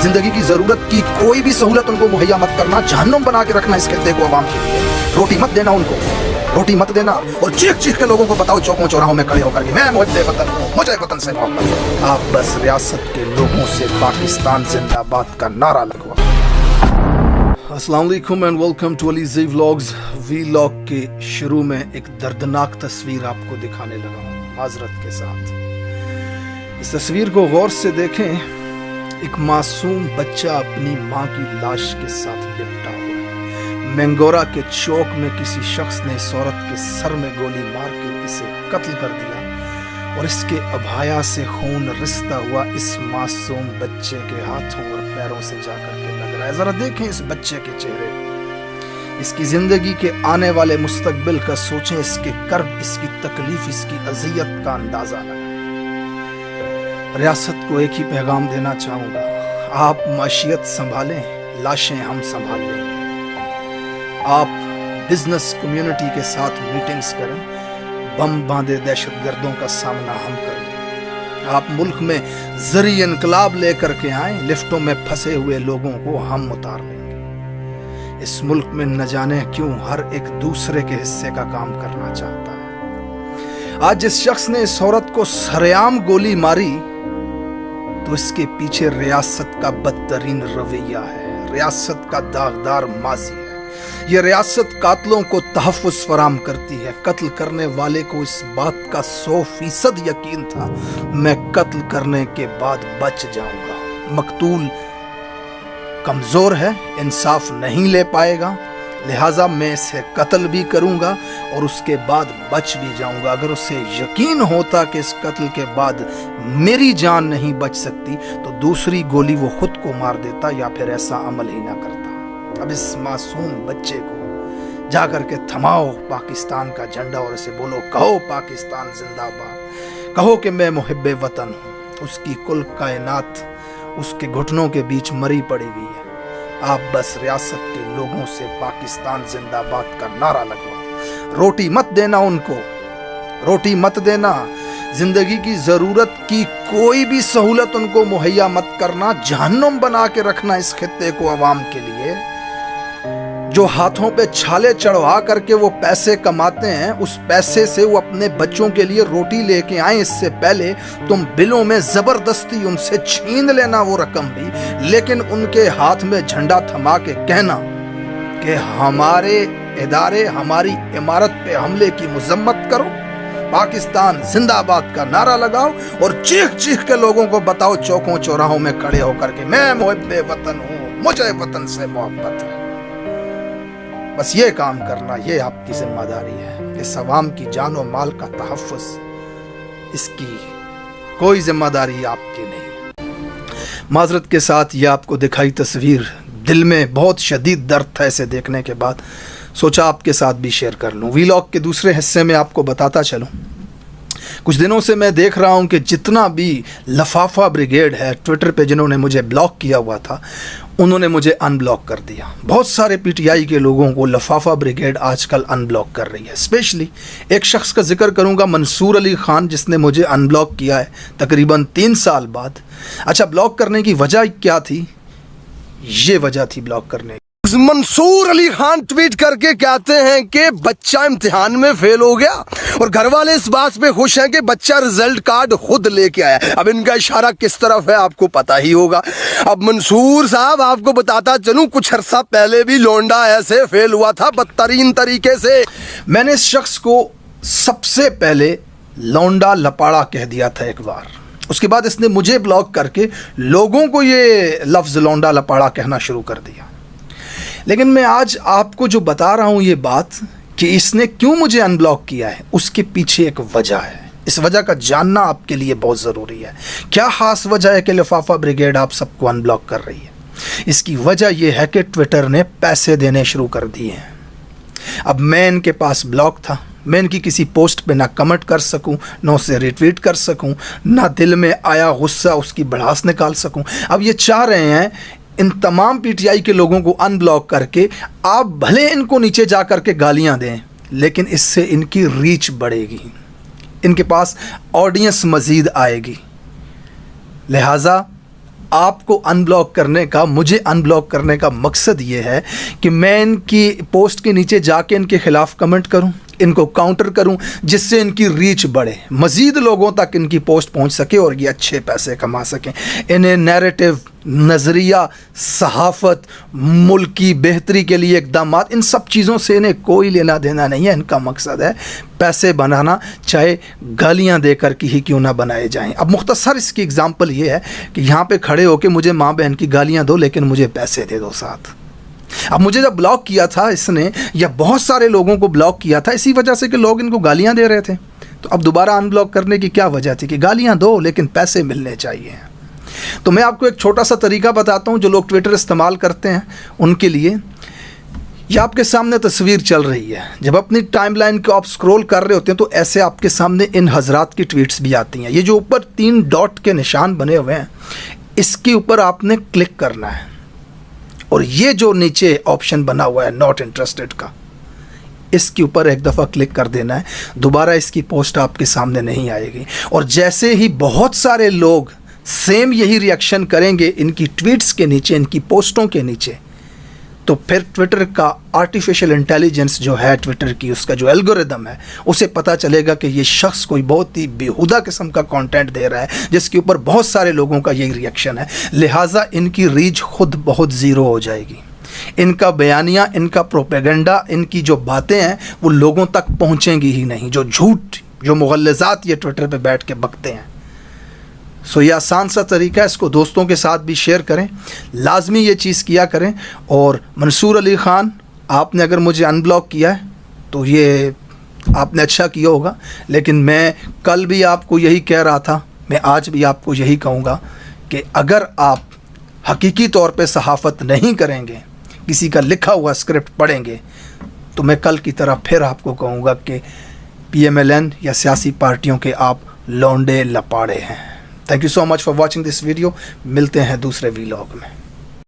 जिंदगी की जरूरत की कोई भी सहूलत उनको मुहैया मत करना, जहन्नुम बना के रखना इस खित्ते को अवाम के लिए। रोटी मत देना उनको, रोटी मत देना, और चीख चीख के लोगों को बताओ चौकों चौराहों में खड़े होकर के मैं मुहब्बे वतन हूँ, मुझे वतन से मोहब्बत। आप बस रियासत के लोगों से पाकिस्तान जिंदाबाद का नारा लगवा। अस्सलाम वालेकुम and welcome to Ali ji vlogs. Vlog के शुरू में एक दर्दनाक तस्वीर आपको दिखाने लगा हूँ माजरत के साथ। इस तस्वीर को गौर से देखें। एक मासूम बच्चा अपनी माँ की लाश के साथ लिपटा हुआ है। मैंगोरा के चौक में किसी शख्स ने इस औरत के सर में गोली मार के इसे कत्ल कर दिया और इसके अभाया से खून रिश्ता हुआ इस मासूम बच्चे के हाथों और पैरों से जाकर के लग रहा है। जरा देखें इस बच्चे के चेहरे, इसकी जिंदगी के आने वाले मुस्तकबिल का सोचें, इसके कर्ब, इसकी तकलीफ, इसकी अजियत का अंदाजा लगाएं। रियासत को एक ही पैगाम देना चाहूँगा, आप माशियत संभालें, लाशें हम संभाल लेंगे। आप बिजनेस कम्युनिटी के साथ मीटिंग्स करें, बम बांधे दहशतगर्दों का सामना हम कर लेंगे। आप मुल्क में ज़री इनकलाब लेकर के आएं, लिफ्टों में फंसे हुए लोगों को हम उतार लेंगे। इस मुल्क में न जाने क्यों हर एक दूसरे के हिस्से का काम करना चाहता है। आज जिस शख्स ने इस औरत को सरेआम गोली मारी तो इसके पीछे रियासत का बदतरीन रवैया है, रियासत का दागदार माजी है। यह रियासत कातलों को तहफ़्फ़ुज़ फराम करती है। कत्ल करने वाले को इस बात का 100% यकीन था, मैं कत्ल करने के बाद बच जाऊंगा। मकतूल कमज़ोर है, इंसाफ नहीं ले पाएगा, लिहाजा मैं इसे कत्ल भी करूंगा और उसके बाद बच भी जाऊंगा। अगर उसे यकीन होता कि इस कत्ल के बाद मेरी जान नहीं बच सकती तो दूसरी गोली वो खुद को मार देता या फिर ऐसा अमल ही ना करता। अब इस मासूम बच्चे को जा करके थमाओ पाकिस्तान का झंडा और इसे बोलो, कहो पाकिस्तान जिंदाबाद, कहो कि मैं मुहिब्बे वतन हूँ। उसकी कुल कायनात उसके घुटनों के बीच मरी पड़ी हुई है। आप बस रियासत के लोगों से पाकिस्तान जिंदाबाद का नारा लगवाओ। रोटी मत देना उनको, रोटी मत देना, जिंदगी की जरूरत की कोई भी सहूलत उनको मुहैया मत करना, जहन्नुम बना के रखना इस खित्ते को अवाम के लिए। जो हाथों पे छाले चढ़वा करके वो पैसे कमाते हैं, उस पैसे से वो अपने बच्चों के लिए रोटी लेके आए, इससे पहले तुम बिलों में जबरदस्ती उनसे छीन लेना वो रकम भी, लेकिन उनके हाथ में झंडा थमा के कहना कि हमारे इदारे, हमारी इमारत पे हमले की मजम्मत करो, पाकिस्तान जिंदाबाद का नारा लगाओ और चीख चीख के लोगों को बताओ चौकों चौराहों में खड़े होकर के मैं मुहिब्बे वतन हूँ, मुझे वतन से मोहब्बत है। बस ये काम करना, ये आपकी जिम्मेदारी है। इस अवाम की जान और माल का तहफ़्फ़ुज़, इसकी कोई जिम्मेदारी आपकी नहीं। माजरत के साथ ये आपको दिखाई तस्वीर, दिल में बहुत शदीद दर्द था इसे देखने के बाद, सोचा आपके साथ भी शेयर कर लूँ। व्लॉग के दूसरे हिस्से में आपको बताता चलूँ, कुछ दिनों से मैं देख रहा हूँ कि जितना भी लफाफा ब्रिगेड है ट्विटर पे, जिन्होंने मुझे ब्लॉक किया हुआ था उन्होंने मुझे अनब्लॉक कर दिया। बहुत सारे पीटीआई के लोगों को लफाफा ब्रिगेड आजकल अनब्लॉक कर रही है। स्पेशली एक शख्स का जिक्र करूंगा, मंसूर अली खान, जिसने मुझे अनब्लॉक किया है तकरीबन 3 साल बाद। अच्छा, ब्लॉक करने की वजह क्या थी? ये वजह थी ब्लॉक करने की। मंसूर अली खान ट्वीट करके कहते हैं कि बच्चा इम्तिहान में फेल हो गया और घर वाले इस बात पे खुश हैं कि बच्चा रिजल्ट कार्ड खुद लेके आया। अब इनका इशारा किस तरफ है आपको पता ही होगा। अब मंसूर साहब, आपको बताता चलूं, कुछ अरसा पहले भी लौंडा ऐसे फेल हुआ था बदतरीन तरीके से। मैंने इस शख्स को सबसे पहले लौंडा लपाड़ा कह दिया था एक बार, उसके बाद इसने मुझे ब्लॉक करके लोगों को ये लफ्ज़ लौंडा लपाड़ा कहना शुरू कर दिया। लेकिन मैं आज आपको जो बता रहा हूँ ये बात कि इसने क्यों मुझे अनब्लॉक किया है, उसके पीछे एक वजह है। इस वजह का जानना आपके लिए बहुत ज़रूरी है। क्या ख़ास वजह है कि लिफाफा ब्रिगेड आप सबको अनब्लॉक कर रही है? इसकी वजह यह है कि ट्विटर ने पैसे देने शुरू कर दिए हैं। अब मैं इनके पास ब्लॉक था, मैं इनकी किसी पोस्ट पे ना कमेंट कर सकूं, ना उसे रिट्वीट कर सकूं, ना दिल में आया गुस्सा उसकी भड़ास निकाल सकूं। अब ये चाह रहे हैं इन तमाम पीटीआई के लोगों को अनब्लॉक करके आप भले इनको नीचे जा कर के गालियाँ दें, लेकिन इससे इनकी रीच बढ़ेगी, इनके पास ऑडियंस मज़ीद आएगी। लिहाजा آپ کو انبلاک کرنے کا, مجھے انبلاک کرنے کا مقصد یہ ہے کہ میں ان کی پوسٹ کے نیچے جا کے ان کے خلاف کمنٹ کروں, ان کو کاؤنٹر کروں, جس سے ان کی ریچ بڑھے, مزید لوگوں تک ان کی پوسٹ پہنچ سکے اور یہ اچھے پیسے کما سکیں. انہیں نیریٹو, نظریہ, صحافت, ملک کی بہتری کے لیے اقدامات, ان سب چیزوں سے انہیں کوئی لینا دینا نہیں ہے. ان کا مقصد ہے پیسے بنانا, چاہے گالیاں دے کر کی ہی کیوں نہ بنائے جائیں. اب مختصر اس کی اگزامپل یہ ہے کہ یہاں پہ کھڑے ہو کے مجھے ماں بہن کی گالیاں دو, لیکن مجھے پیسے دے دو ساتھ. اب مجھے جب بلاک کیا تھا اس نے, یا بہت سارے لوگوں کو بلاک کیا تھا اسی وجہ سے کہ لوگ ان کو گالیاں دے رہے تھے, تو اب دوبارہ ان بلاک کرنے کی کیا وجہ تھی کہ گالیاں دو لیکن پیسے ملنے چاہیے. تو میں آپ کو ایک چھوٹا سا طریقہ بتاتا ہوں جو لوگ ٹویٹر استعمال کرتے ہیں ان کے لیے. یہ آپ کے سامنے تصویر چل رہی ہے, جب اپنی ٹائم لائن کو آپ سکرول کر رہے ہوتے ہیں تو ایسے آپ کے سامنے ان حضرات کی ٹویٹس بھی آتی ہیں. یہ جو اوپر 3 ڈاٹ کے نشان بنے ہوئے ہیں, اس کے اوپر آپ نے کلک کرنا ہے, اور یہ جو نیچے آپشن بنا ہوا ہے ناٹ انٹرسٹڈ کا, اس کے اوپر ایک دفعہ کلک کر دینا ہے. دوبارہ اس کی پوسٹ آپ کے سامنے نہیں آئے گی. اور جیسے ہی بہت سارے لوگ سیم یہی ری ایکشن کریں گے ان کی ٹویٹس کے نیچے, ان کی پوسٹوں کے نیچے, تو پھر ٹویٹر کا آرٹیفیشل انٹیلیجنس جو ہے ٹویٹر کی, اس کا جو الگوریدم ہے, اسے پتہ چلے گا کہ یہ شخص کوئی بہت ہی بیہودہ قسم کا کانٹینٹ دے رہا ہے جس کے اوپر بہت سارے لوگوں کا یہی ری ایکشن ہے. لہٰذا ان کی ریچ خود بہت زیرو ہو جائے گی. ان کا بیانیہ, ان کا پروپیگنڈا, ان کی جو باتیں ہیں وہ لوگوں تک پہنچیں گی ہی نہیں. جو جھوٹ, جو مغلظات یہ ٹویٹر پہ بیٹھ کے بکتے ہیں. سو یہ آسان سا طریقہ ہے, اس کو دوستوں کے ساتھ بھی شیئر کریں, لازمی یہ چیز کیا کریں. اور منصور علی خان, آپ نے اگر مجھے ان بلاک کیا ہے تو یہ آپ نے اچھا کیا ہوگا, لیکن میں کل بھی آپ کو یہی کہہ رہا تھا, میں آج بھی آپ کو یہی کہوں گا کہ اگر آپ حقیقی طور پہ صحافت نہیں کریں گے, کسی کا لکھا ہوا اسکرپٹ پڑھیں گے, تو میں کل کی طرح پھر آپ کو کہوں گا کہ PMLN یا سیاسی پارٹیوں کے آپ لونڈے لپاڑے ہیں. Thank you so much for watching this video. ملتے ہیں دوسرے ویلاگ میں.